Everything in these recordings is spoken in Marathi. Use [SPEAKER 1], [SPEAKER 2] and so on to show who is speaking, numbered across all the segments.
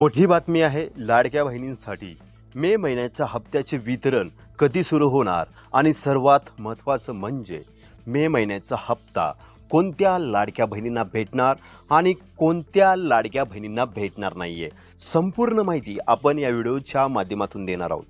[SPEAKER 1] मोठी बातमी आहे लाडक्या बहिणींसाठी. मे महिन्याच्या हप्त्याचे वितरण कधी सुरू होणार आणि सर्वात महत्त्वाचं म्हणजे मे महिन्याचा हप्ता कोणत्या लाडक्या बहिणींना भेटणार आणि कोणत्या लाडक्या बहिणींना भेटणार नाहीये. संपूर्ण माहिती आपण या व्हिडिओच्या माध्यमातून देणार आहोत.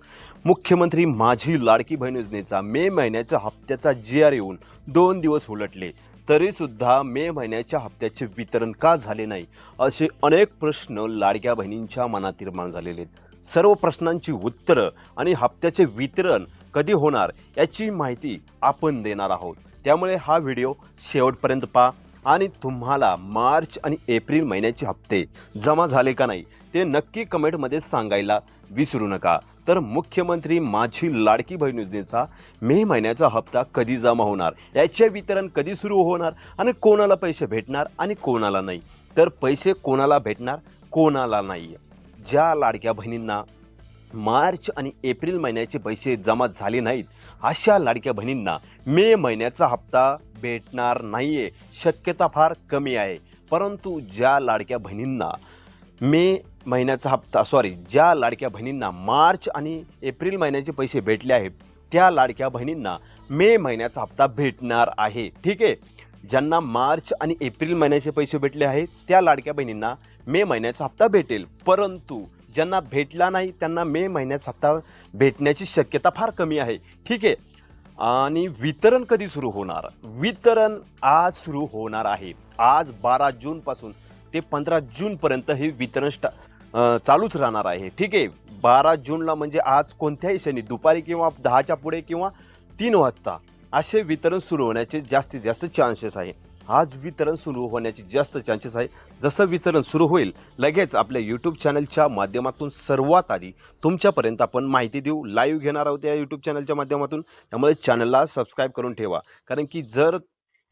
[SPEAKER 1] मुख्यमंत्री माझी लाडकी बहीण योजनेचा मे महिन्याच्या हप्त्याचा GR येऊन 2 दिवस उलटले तरी सुद्धा मे महिन्याच्या हप्त्याचे वितरण का झाले नाही असे अनेक प्रश्न लाडक्या बहिणींच्या मनात निर्माण झालेले आहेत. सर्व प्रश्नांची उत्तरं आणि हप्त्याचे वितरण कधी होणार याची माहिती आपण देणार आहोत. त्यामुळे हा व्हिडिओ शेवटपर्यंत पहा आणि तुम्हाला मार्च आणि एप्रिल महिन्याचे हप्ते जमा झाले का नाही ते नक्की कमेंटमध्ये सांगायला विसरू नका. तर मुख्यमंत्री माझी लाडकी बहीण योजनेचा मे महिन्याचा हप्ता कधी जमा होणार, याचे वितरण कधी सुरू होणार आणि कोणाला पैसे भेटणार आणि कोणाला नाही. तर पैसे कोणाला भेटणार, कोणाला नाही. ज्या लाडक्या बहिणींना मार्च आणि एप्रिल महिन्याचे पैसे जमा झाले नाहीत अशा लाडक्या बहिणींना मे महिन्याचा हप्ता भेटणार नाहीये, शक्यता फार कमी आहे. परंतु ज्या लाडक्या बहिणींना ज्या लाडक्या बहिणींना मार्च आणि एप्रिल महिन्याचे पैसे भेटले आहेत त्या लाडक्या बहिणींना मे महिन्याचा हप्ता भेटणार आहे. ठीक आहे, ज्यांना मार्च आणि एप्रिल महिन्याचे पैसे भेटले आहेत त्या लाडक्या बहिणींना मे महिन्याचा हप्ता भेटेल. परंतु ज्यांना भेटला नाही त्यांना मे महिन्याचा हप्ता भेटण्याची शक्यता फार कमी आहे. ठीक आहे, आणि वितरण कधी सुरू होणार? वितरण आज सुरू होणार आहे. आज 12 जूनपासून ते 15 जूनपर्यंत हे वितरण चालूच राहणार आहे. ठीक आहे, 12 जूनला म्हणजे आज कोणत्याही क्षणी दुपारी किंवा 10च्या पुढे किंवा 3 वाजता असे वितरण सुरू होण्याचे जास्तीत जास्त चान्सेस आहे. आज वितरण सुरू होण्याचे जास्त चान्सेस आहे. जसं वितरण सुरू होईल लगेच आपल्या यूट्यूब चॅनलच्या माध्यमातून सर्वात आधी तुमच्यापर्यंत आपण माहिती देऊ. लाईव्ह घेणार आहोत या यूट्यूब चॅनलच्या माध्यमातून. त्यामुळे चॅनलला सबस्क्राईब करून ठेवा, कारण की जर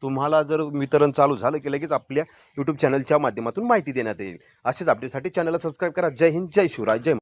[SPEAKER 1] वितरण चालू झालं की लगेच आपल्या यूट्यूब चॅनलच्या माध्यमातून माहिती देण्यात येईल. असेच अपडेटसाठी चॅनलला सबस्क्राईब करा. जय हिंद, जय शिवराय, जय